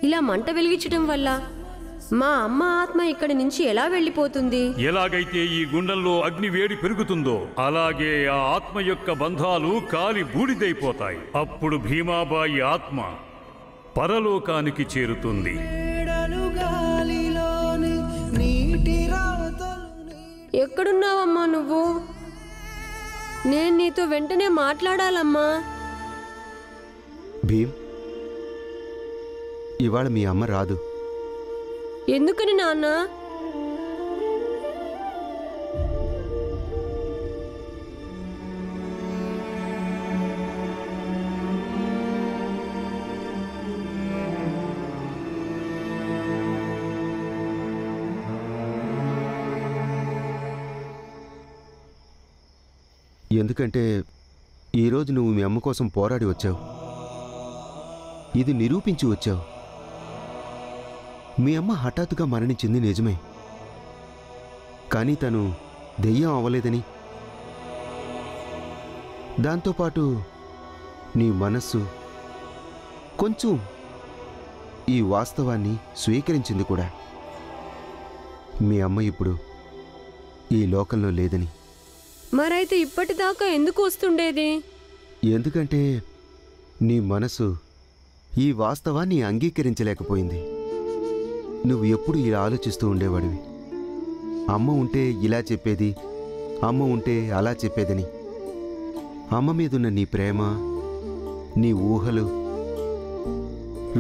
ఇలా మంట వెలిగించడం వల్ల మా అమ్మ ఆత్మ ఇక్కడి నుంచి ఎలా వెళ్ళిపోతుంది? ఎలాగైతే ఈ గుండంలో అగ్ని వేడి పెరుగుతుందో అలాగే ఆ ఆత్మ యొక్క బంధాలు కాలి బూడిదైపోతాయి. అప్పుడు భీమాబాయి ఆత్మ పరలోకానికి చేరుతుంది. ఎక్కడున్నావమ్మా నువ్వు? నేను నీతో వెంటనే మాట్లాడాలమ్మా. భీమ్, ఇవాళ మీ అమ్మ రాదు. ఎందుకని నాన్న? ఎందుకంటే ఈరోజు నువ్వు మీ అమ్మ కోసం పోరాడి వచ్చావు. ఇది నిరూపించి వచ్చావు. మీ అమ్మ హఠాత్తుగా మరణించింది నిజమే, కానీ తను దెయ్యం అవ్వలేదని, దాంతోపాటు నీ మనస్సు కొంచెం ఈ వాస్తవాన్ని స్వీకరించింది కూడా. మీ అమ్మ ఇప్పుడు ఈ లోకంలో లేదని. మరైతే ఇప్పటిదాకా ఎందుకు వస్తుండేది? ఎందుకంటే నీ మనసు ఈ వాస్తవాన్ని అంగీకరించలేకపోయింది. నువ్వు ఎప్పుడు ఇలా ఆలోచిస్తూ ఉండేవాడివి. అమ్మ ఉంటే ఇలా చెప్పేది, అమ్మ ఉంటే అలా చెప్పేదని. అమ్మ మీదున్న నీ ప్రేమ, నీ ఊహలు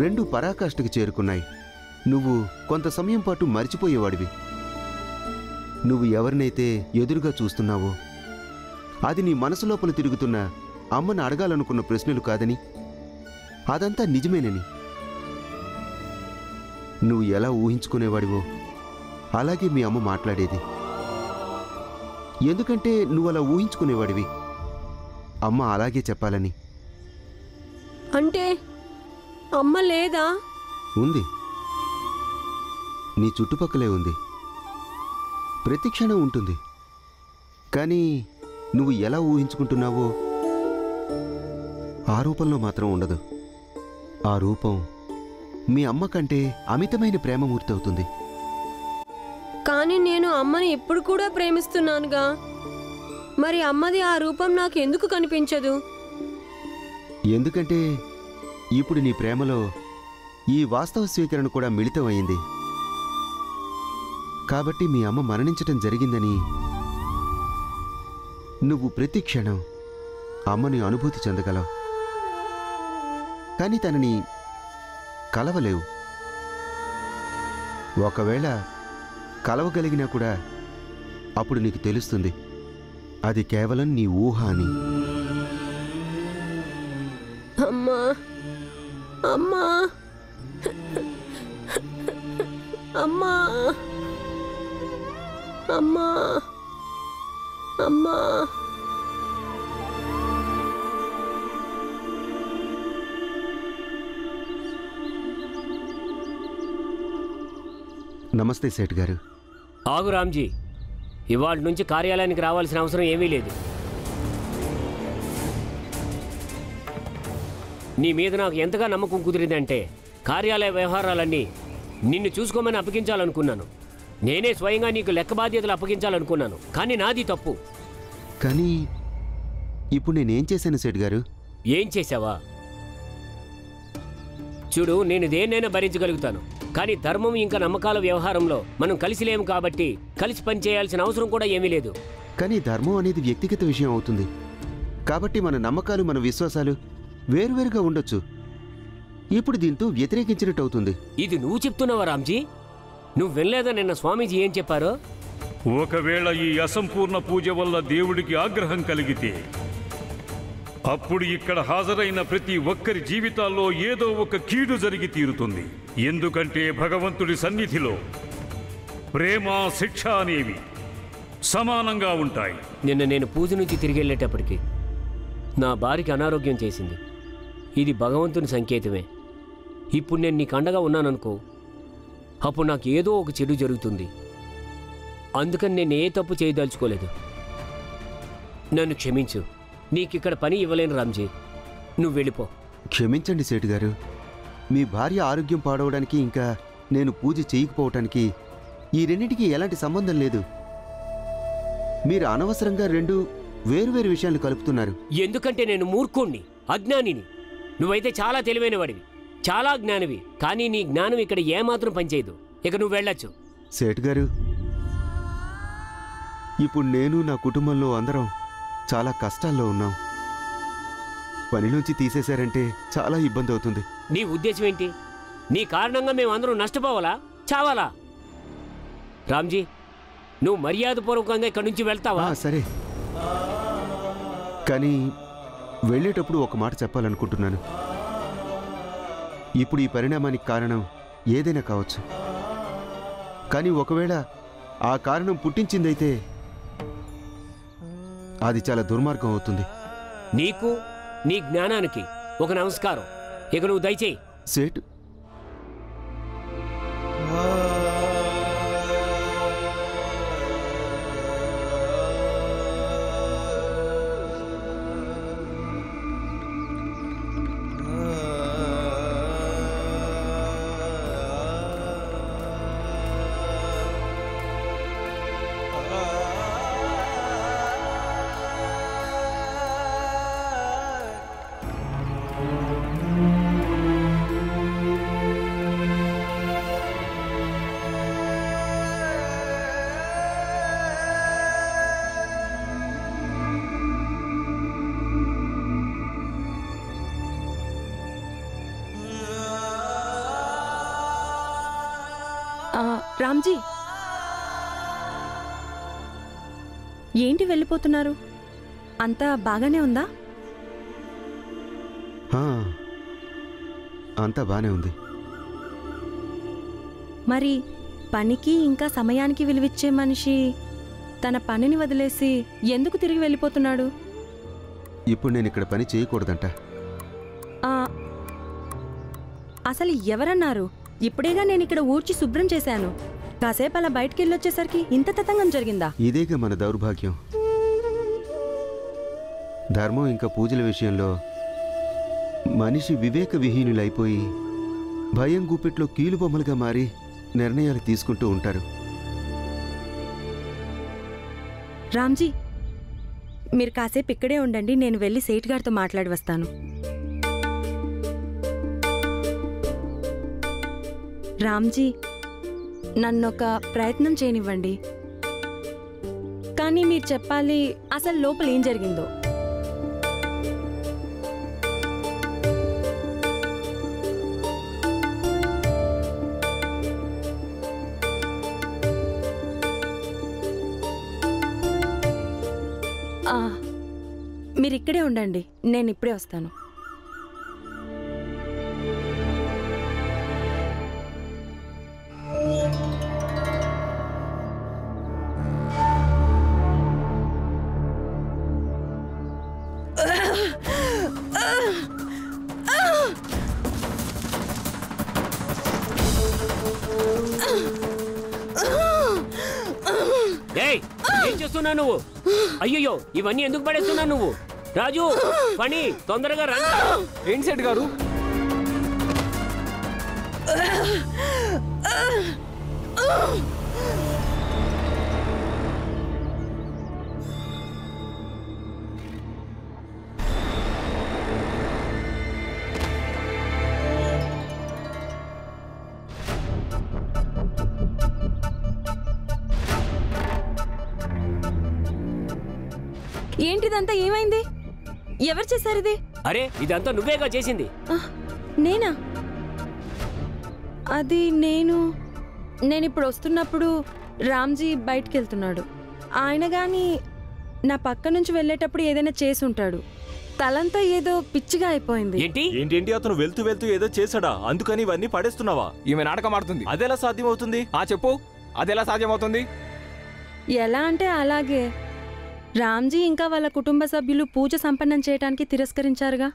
రెండు పరాకాష్ఠకు చేరుకున్నాయి. నువ్వు కొంత సమయం పాటు మర్చిపోయేవాడివి. నువ్వు ఎవరినైతే ఎదురుగా చూస్తున్నావో అది నీ మనసు లోపల తిరుగుతున్న అమ్మను అడగాలనుకున్న ప్రశ్నలు కాదని, అదంతా నిజమేనని. నువ్వు ఎలా ఊహించుకునేవాడివో అలాగే మీ అమ్మ మాట్లాడేది. ఎందుకంటే నువ్వు అలా ఊహించుకునేవాడివి, అమ్మ అలాగే చెప్పాలని. అంటే అమ్మ లేదా? ఉంది, నీ చుట్టుపక్కలే ఉంది. ప్రతి క్షణం ఉంటుంది. కానీ నువ్వు ఎలా ఊహించుకుంటున్నావో ఆ రూపంలో మాత్రం ఉండదు. ఆ రూపం మీ అమ్మ కంటే అమితమైన ప్రేమమూర్తి అవుతుంది. కానీ నేను అమ్మని ఇప్పుడు కూడా ప్రేమిస్తున్నానుగా. మరి అమ్మది ఆ రూపం నాకు ఎందుకు కనిపించదు? ఎందుకంటే ఇప్పుడు నీ ప్రేమలో ఈ వాస్తవ స్వీకరణ కూడా మిళితమైంది. కాబట్టి మీ అమ్మ మరణించటం జరిగిందని నువ్వు ప్రతి క్షణం అమ్మని అనుభూతి చెందగలవు, కానీ తనని కలవలేవు. ఒకవేళ కలవగలిగినా కూడా అప్పుడు నీకు తెలుస్తుంది అది కేవలం నీ ఊహ అని. అమ్మా, అమ్మా, అమ్మా, అమ్మా, అమ్మా. నమస్తే సేట్ గారు. ఆగు రామ్జీ, ఇవాళ నుంచి కార్యాలయానికి రావాల్సిన అవసరం ఏమీ లేదు. నీ మీద నాకు ఎంతగా నమ్మకం కుదిరిందంటే కార్యాలయ వ్యవహారాలన్నీ నిన్ను చూసుకోమని అప్పగించాలనుకున్నాను. నేనే స్వయంగా నీకు లెక్క బాధ్యతలు అప్పగించాలనుకున్నాను, కానీ నాది తప్పు. కానీ ఇప్పుడు నేనేం చేశాను సేట్ గారు? ఏం చేశావా? చూడు, నేను దేన్నైనా భరించగలుగుతాను, కానీ ధర్మం ఇంకా నమ్మకాల వ్యవహారంలో మనం కలిసి లేము కాబట్టి కలిసి పనిచేయాల్సిన అవసరం కూడా ఏమీ లేదు. కానీ ధర్మం అనేది వ్యక్తిగత విషయం అవుతుంది. కాబట్టి మన నమ్మకాలు, మన విశ్వాసాలు వేరువేరుగా ఉండొచ్చు. ఇప్పుడు దీంతో వ్యతిరేకించినట్టు అవుతుంది. ఇది నువ్వు చెప్తున్నావా రామ్జీ? నువ్వు వినలేదా నిన్న స్వామీజీ ఏం చెప్పారో? ఒకవేళ ఈ అసంపూర్ణ పూజ వల్ల దేవుడికి ఆగ్రహం కలిగితే అప్పుడు ఇక్కడ హాజరైన ప్రతి ఒక్కరి జీవితాల్లో ఏదో ఒక కీడు జరిగి తీరుతుంది. ఎందుకంటే భగవంతుడి సన్నిధిలో ప్రేమ, శిక్ష అనేవి సమానంగా ఉంటాయి. నిన్న నేను పూజ నుంచి తిరిగి వెళ్ళేటప్పటికి నా భార్యకి అనారోగ్యం చేసింది. ఇది భగవంతుని సంకేతమే. ఇప్పుడు నేను నీకు అండగా ఉన్నాననుకో, అప్పుడు నాకు ఏదో ఒక చెడు జరుగుతుంది. అందుకని నేను ఏ తప్పు చేయదలుచుకోలేదు. నన్ను క్షమించు. నీకిక్కడ పని ఇవ్వలేను రామ్జీ, నువ్వు వెళ్ళిపో. క్షమించండి సేటు గారు, మీ భార్య ఆరోగ్యం పాడవడానికి ఇంకా నేను పూజ చేయకపోవటానికి ఈ రెండింటికి ఎలాంటి సంబంధం లేదు. మీరు అనవసరంగా రెండు వేరువేరు విషయాలు కలుపుతున్నారు. ఎందుకంటే నేను మూర్ఖుణ్ణి, అజ్ఞానిని. నువ్వైతే చాలా తెలివైన వాడివి, చాలా జ్ఞానివి. కానీ నీ జ్ఞానం ఇక్కడ ఏమాత్రం పనిచేయదు. ఇక నువ్వు వెళ్ళొచ్చు. సేట్ గారు, ఇప్పుడు నేను నా కుటుంబంలో అందరం చాలా కష్టాల్లో ఉన్నాం. పనిలోంచి తీసేశారంటే చాలా ఇబ్బంది అవుతుంది. నీ ఉద్దేశం ఏంటి? నీ కారణంగా మేమందరం నష్టపోవాలా, చావాలా? రామ్జీ, నువ్వు మర్యాదపూర్వకంగా ఇక్కడి నుంచి వెళ్తావా? సరే, కానీ వెళ్ళేటప్పుడు ఒక మాట చెప్పాలనుకుంటున్నాను. ఇప్పుడు ఈ పరిణామానికి కారణం ఏదైనా కావచ్చు, కానీ ఒకవేళ ఆ కారణం పుట్టించిందైతే అది చాలా దుర్మార్గం అవుతుంది. నీకు, నీ జ్ఞానానికి ఒక నమస్కారం. ఇక నువ్వు దయచేయి. సేట్, రామ్జీ, ఏంటి వెళ్ళిపోతున్నారు? అంతా బాగానే ఉందా? అంతా బానే ఉంది. మరి పనికి ఇంకా సమయానికి విలువిచ్చే మనిషి తన పనిని వదిలేసి ఎందుకు తిరిగి వెళ్ళిపోతున్నాడు? ఇప్పుడు నేను ఇక్కడ పని చేయకూడదంట. అసలు ఎవరన్నారు? ఇప్పుడేగా నేను ఇక్కడ ఊడ్చి శుభ్రం చేశాను. కాసేపు అలా బయటికి వెళ్ళొచ్చేసరికి ఇంత తతంగం జరిగిందా? ఇదేగా మన దౌర్భాగ్యం. ధర్మం ఇంకా పూజల విషయంలో మనిషి వివేక విహీనులైపోయి భయం గుప్పెట్లో కీలుబొమ్మలుగా మారి నిర్ణయాలు తీసుకుంటూ ఉంటారు. రామ్జీ, మీరు కాసేపు ఇక్కడే ఉండండి. నేను వెళ్ళి సేట్ గారితో మాట్లాడి వస్తాను. రామ్జీ, నన్నొక ప్రయత్నం చేయనివ్వండి. కానీ మీరు చెప్పాలి అసలు లోపల ఏం జరిగిందో. మీరు ఇక్కడే ఉండండి, నేను ఇప్పుడే వస్తాను. ఏం చేస్తున్నావు నువ్వు? అయ్యో, ఇవన్నీ ఎందుకు పడేస్తున్నావు నువ్వు? రాజు, పని తొందరగా రా. ఏంటి సెట్ గారు? ఏంటిదంతా? ఏమైంది? ఎవరు చేశారు ఇది? అరే, ఇదంతా నువ్వేగా చేసింది. నేనా? అది నేనిప్పుడు వస్తున్నప్పుడు రామ్జీ బయటికి వెళ్తున్నాడు. ఆయన గాని నా పక్క నుంచి వెళ్ళేటప్పుడు ఏదైనా చేసి ఉంటాడు. తలంతా ఏదో పిచ్చిగా అయిపోయింది. ఏంటి అతను వెళ్తూ వెళ్తూ ఏదో చేశాడా? అందుకని ఇవన్నీ పడేస్తున్నావా? ఈమె నాటకం ఆడుతుంది. అదెలా సాధ్యమవుతుంది? చెప్పు, అదెలా సాధ్యమవుతుంది? ఎలా అంటే అలాగే. రామ్జీ ఇంకా వాళ్ళ కుటుంబ సభ్యులు పూజ సంపన్నం చేయడానికి తిరస్కరించారుగా.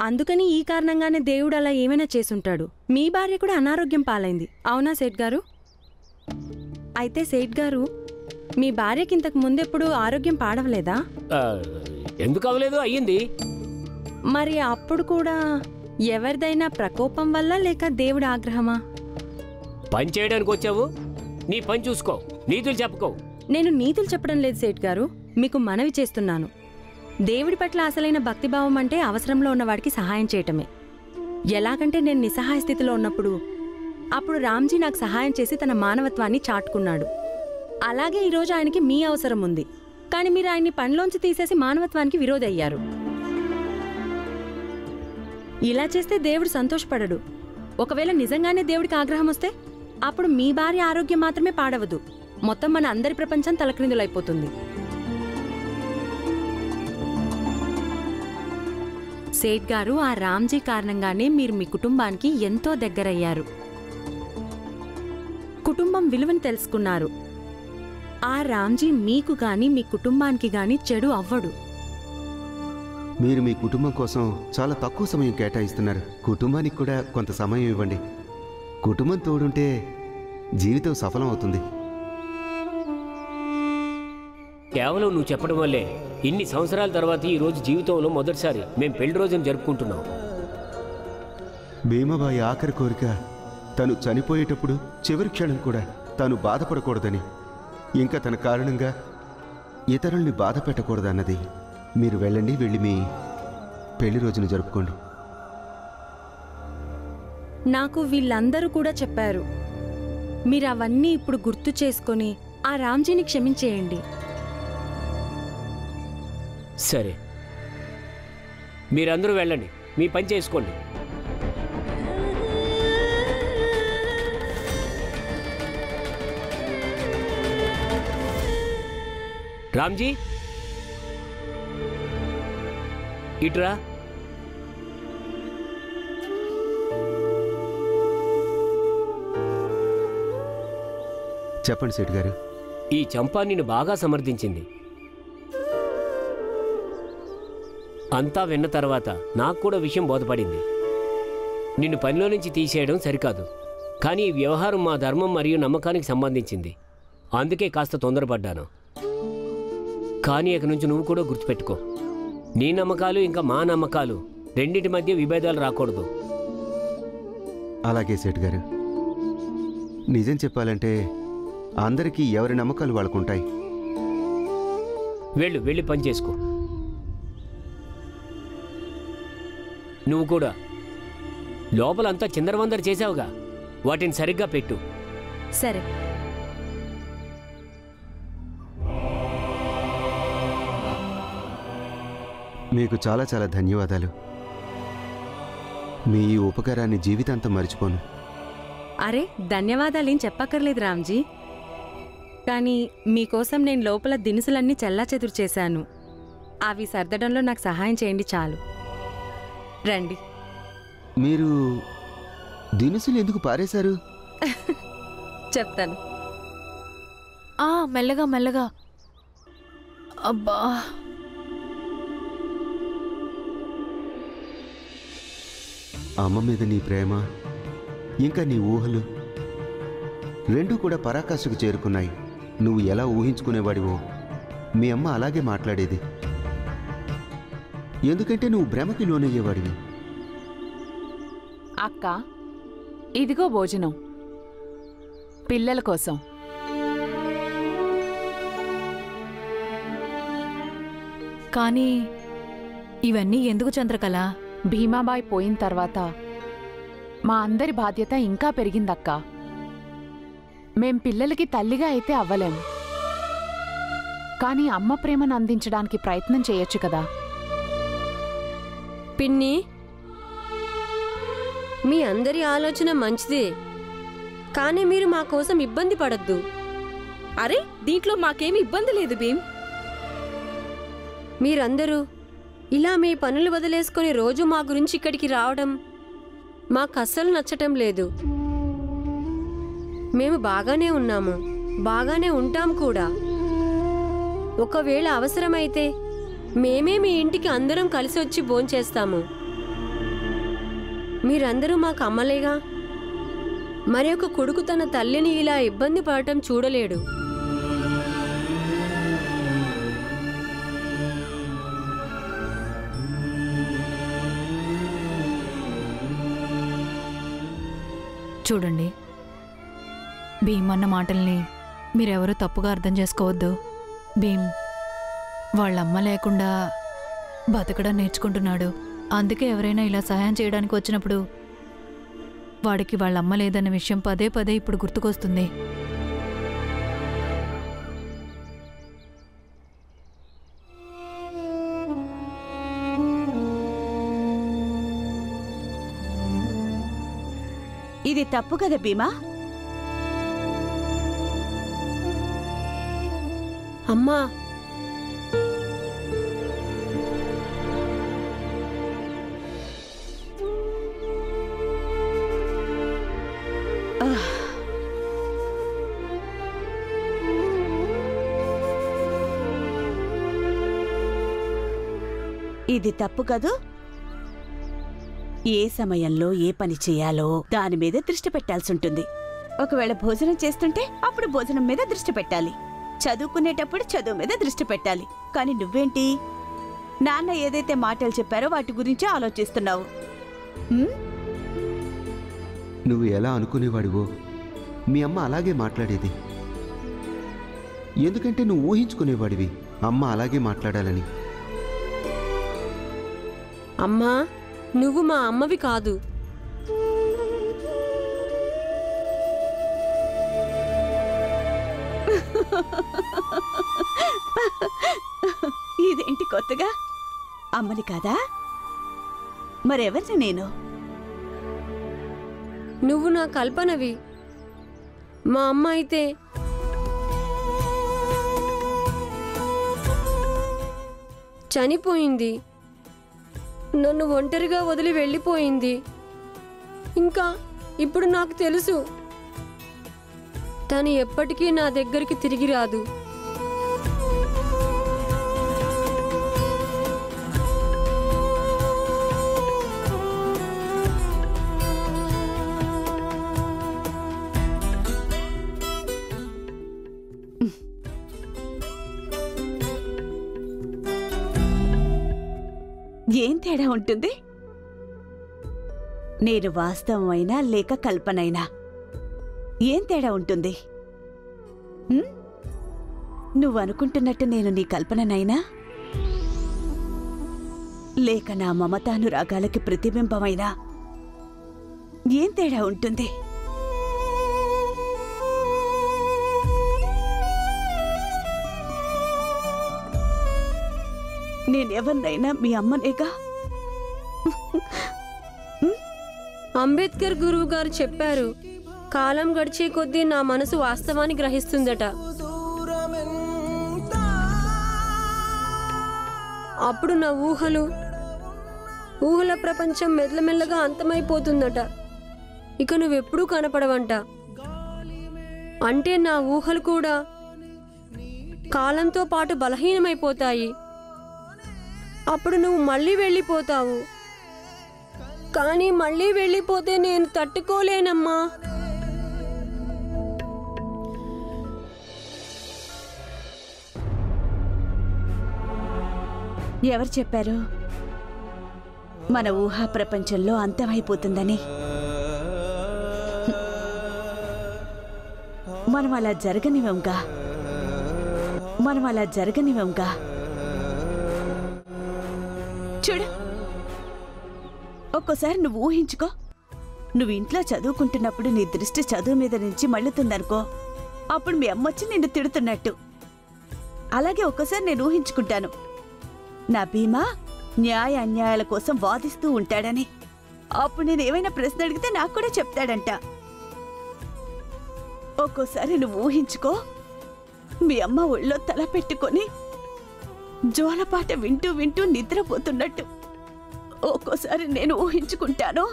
అందుకని ఈ కారణంగానే దేవుడు అలా ఏమైనా చేసుంటాడు. మీ భార్య కూడా అనారోగ్యం పాలైంది, అవునా సేట్ గారు? అయితే సేట్ గారు, మీ భార్యకి ఇంతకు ముందెప్పుడు ఆరోగ్యం పాడవలేదా? ఎందుకు అవలేదు? అయ్యింది. మరి అప్పుడు కూడా ఎవరిదైనా ప్రకోపం వల్ల లేక దేవుడి ఆగ్రహమా? పని చేయడానికి వచ్చావు, నీ పని చూసుకో, నీతులు చెప్పుకో. నేను నీతులు చెప్పడం లేదు సేట్ గారు, మీకు మనవి చేస్తున్నాను. దేవుడి పట్ల అసలైన భక్తిభావం అంటే అవసరంలో ఉన్నవాడికి సహాయం చేయటమే. ఎలాగంటే నేను నిస్సహాయ స్థితిలో ఉన్నప్పుడు అప్పుడు రామ్జీ నాకు సహాయం చేసి తన మానవత్వాన్ని చాటుకున్నాడు. అలాగే ఈరోజు ఆయనకి మీ అవసరం ఉంది, కానీ మీరు ఆయన్ని పనిలోంచి తీసేసి మానవత్వానికి విరోధి అయ్యారు. ఇలా చేస్తే దేవుడు సంతోషపడడు. ఒకవేళ నిజంగానే దేవుడికి ఆగ్రహం వస్తే అప్పుడు మీ భార్య ఆరోగ్యం మాత్రమే పాడవదు, మొత్తం మన అందరి ప్రపంచం తలక్రిందులైపోతుంది. సేట్ గారు, ఆ రామ్జీ కారణంగానే మీరు మీ కుటుంబానికి ఎంతో దగ్గరయ్యారు, కుటుంబం విలువని తెలుసుకున్నారు. ఆ రామ్జీ మీకు గాని మీ కుటుంబానికి గాని చెడు అవ్వడు. మీరు మీ కుటుంబం కోసం చాలా తక్కువ సమయం కేటాయిస్తున్నారు. కుటుంబానికి కూడా కొంత సమయం ఇవ్వండి. కుటుంబం తోడుంటే జీవితం సఫలం అవుతుంది. కేవలం నువ్వు చెప్పడం వల్లే ఇన్ని సంవత్సరాల తర్వాత ఈ రోజు జీవితంలో మొదటిసారి మేం పెళ్లి రోజును జరుపుకుంటున్నాం. భీమబాయి ఆఖరి కోరిక తను చనిపోయేటప్పుడు చివరి క్షణం కూడా తాను బాధపడకూడదని, ఇంకా తన కారణంగా ఇతరుల్ని బాధ పెట్టకూడదన్నది. మీరు వెళ్ళండి, వెళ్ళి మీ పెళ్లి రోజును జరుపుకోండి. నాకు వీళ్ళందరూ కూడా చెప్పారు. మీరు అవన్నీ ఇప్పుడు గుర్తు చేసుకొని ఆ రామ్జీని క్షమించేయండి. సరే, మీరందరూ వెళ్ళండి, మీ పని చేసుకోండి. రామ్జీ, ఇట్రా. చెప్పండి సేట్ గారు. ఈ చంపా నిన్ను బాగా సమర్థించింది. అంతా విన్న తర్వాత నాకు కూడా విషయం బోధపడింది. నిన్ను పనిలో నుంచి తీసేయడం సరికాదు, కానీ ఈ వ్యవహారం మా ధర్మం మరియు నమ్మకానికి సంబంధించింది. అందుకే కాస్త తొందరపడ్డాను. కానీ ఇక నుంచి నువ్వు కూడా గుర్తుపెట్టుకో, నీ నమ్మకాలు ఇంకా మా నమ్మకాలు రెండింటి మధ్య విభేదాలు రాకూడదు. అలాగే సేట్ గారు. నిజం చెప్పాలంటే అందరికీ ఎవరి నమ్మకాలు వాళ్ళకుంటాయి. వెళ్ళి పని చేసుకో. నువ్వు కూడా లోపలంతా చిందరవందర చేసావుగా, వాటిని సరిగ్గా పెట్టు. సరే. మీకు చాలా చాలా ధన్యవాదాలు. మీ ఈ ఉపకారాన్ని జీవితాంతం మర్చిపోను. అరే, ధన్యవాదాలేం చెప్పక్కర్లేదు రామ్జీ. కానీ మీకోసం నేను లోపల దినుసులన్నీ చెల్లాచెదురు చేశాను. అవి సర్దడంలో నాకు సహాయం చేయండి చాలు. రండి. మీరు దినుసులు ఎందుకు పారేశారు? చెప్తాను. మెల్లగా మెల్లగా. అబ్బా, అమ్మ మీద నీ ప్రేమ ఇంకా నీ ఊహలు రెండూ కూడా పరాకాష్ఠకు చేరుకున్నాయి. నువ్వు ఎలా ఊహించుకునేవాడివో మీ అమ్మ అలాగే మాట్లాడేది. ఎందుకంటే నువ్వు భ్రమకి లోనయ్యేవాడివి. అక్క, ఇదిగో భోజనం పిల్లల కోసం. కానీ ఇవన్నీ ఎందుకు చంద్రకళ? భీమాబాయ్ పోయిన తర్వాత మా అందరి బాధ్యత ఇంకా పెరిగిందక్క. మేం పిల్లలకి తల్లిగా అయితే అవ్వలేం, కానీ అమ్మ ప్రేమను అందించడానికి ప్రయత్నం చేయొచ్చు కదా. పిన్ని, మీ అందరి ఆలోచన మంచిదే, కానీ మీరు మా కోసం ఇబ్బంది పడద్దు. అరే, దీంట్లో మాకేమీ ఇబ్బంది లేదు భీమ్. మీరందరూ ఇలా మీ పనులు వదిలేసుకొని రోజు మా గురించి ఇక్కడికి రావడం మాకు అస్సలు నచ్చటం లేదు. మేము బాగానే ఉన్నాము, బాగానే ఉంటాం కూడా. ఒకవేళ అవసరమైతే మేమే మీ ఇంటికి అందరం కలిసి వచ్చి భోంచేస్తాము. మీరందరూ మాకు అమ్మలేగా. మరి ఒక కొడుకు తన తల్లిని ఇలా ఇబ్బంది పడటం చూడలేడు. చూడండి, భీమ్ అన్న మాటల్ని మీరెవరూ తప్పుగా అర్థం చేసుకోవద్దు. భీమ్ వాళ్ళమ్మ లేకుండా బతకడం నేర్చుకుంటున్నాడు. అందుకే ఎవరైనా ఇలా సహాయం చేయడానికి వచ్చినప్పుడు వాడికి వాళ్ళమ్మ లేదన్న విషయం పదే పదే ఇప్పుడు గుర్తుకొస్తుంది. ఇది తప్పు కదా భీమా? అమ్మా, ఇది తప్పు కదూ? ఏ సమయంలో ఏ పని చేయాలో దాని మీద దృష్టి పెట్టాల్సి ఉంటుంది. ఒకవేళ భోజనం చేస్తుంటే అప్పుడు భోజనం మీద దృష్టి పెట్టాలి, చదువుకునేటప్పుడు చదువు మీద దృష్టి పెట్టాలి. కానీ నువ్వేంటి, నాన్న ఏదైతే మాటలు చెప్పారో వాటి గురించి ఆలోచిస్తున్నావు. నువ్వు ఎలా అనుకునేవాడివో మీ అమ్మ అలాగే మాట్లాడేది. ఎందుకంటే నువ్వు ఊహించుకునేవాడివి అమ్మ అలాగే మాట్లాడాలని. అమ్మా, నువ్వు మా అమ్మవి కాదు. ఇదేంటి కొత్తగా? అమ్మని కాదా? మరెవరిని నేను? నువ్వు నా కల్పనవి. మా అమ్మ అయితే చనిపోయింది, నన్ను ఒంటరిగా వదిలి వెళ్ళిపోయింది. ఇంకా ఇప్పుడు నాకు తెలుసు తను ఎప్పటికీ నా దగ్గరికి తిరిగి రాదు. ఏం తేడా ఉంటుంది? నేను వాస్తవమైనా లేక కల్పనైనా ఏం తేడా ఉంటుంది? నువ్వు అనుకుంటున్నట్టు నేను నీ కల్పననైనా లేక నా మమతానురాగాలకి ప్రతిబింబమైనా ఏం తేడా ఉంటుంది? నేనెవరినైనా మీ అమ్మనేగా. అంబేద్కర్ గురువు గారు చెప్పారు, కాలం గడిచే కొద్దీ నా మనసు వాస్తవాన్ని గ్రహిస్తుందట. అప్పుడు నా ఊహల ప్రపంచం మెల్లమెల్లగా అంతమైపోతుందట. ఇక నువ్వెప్పుడూ కనపడవంట. అంటే నా ఊహలు కూడా కాలంతో పాటు బలహీనమైపోతాయి. అప్పుడు నువ్వు మళ్ళీ వెళ్ళిపోతావు. కానీ మళ్ళీ వెళ్ళిపోతే నేను తట్టుకోలేనమ్మా. ఎవరు చెప్పారు మన ఊహా ప్రపంచంలో అంతమైపోతుందని? మనం అలా జరగనివ్వంగా. చూడు, ఒక్కోసారి నువ్వు ఊహించుకో, నువ్వు ఇంట్లో చదువుకుంటున్నప్పుడు నీ దృష్టి చదువు మీద నుంచి మళ్ళుతుందనుకో, అప్పుడు మీ అమ్మొచ్చి నిన్ను తిడుతున్నట్టు. అలాగే ఒక్కోసారి నేను ఊహించుకుంటాను, నా భీమా న్యాయ అన్యాయాల కోసం వాదిస్తూ ఉంటాడని. అప్పుడు నేను ఏమైనా ప్రశ్న అడిగితే నాకు కూడా చెప్తాడంట. ఒక్కోసారి నువ్వు ఊహించుకో, మీ అమ్మ ఒళ్ళో తల పెట్టుకొని జోలపాట వింటూ వింటూ నిద్రపోతున్నట్టు. ఒక్కోసారి నేను ఊహించుకుంటాను,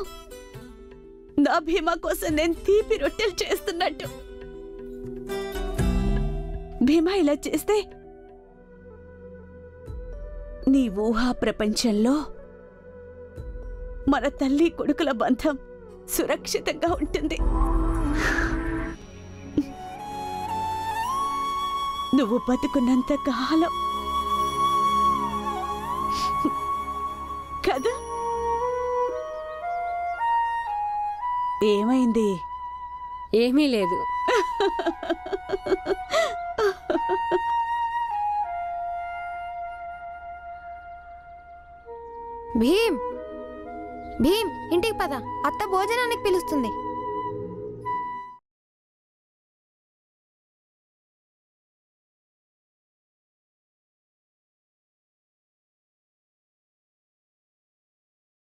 నా భీమా కోసం నేను తీపి రొట్టెలు చేస్తున్నట్టు. భీమా ఇలా చేస్తే నీ ఊహా ప్రపంచంలో మన తల్లి కొడుకుల బంధం సురక్షితంగా ఉంటుంది. నువ్వు బతుకున్నంత కాలం కదా. ఏమైంది? ఏమీ లేదు. భీమ్, భీమ్, ఇంటికి పద. అత్త భోజనానికి పిలుస్తుంది.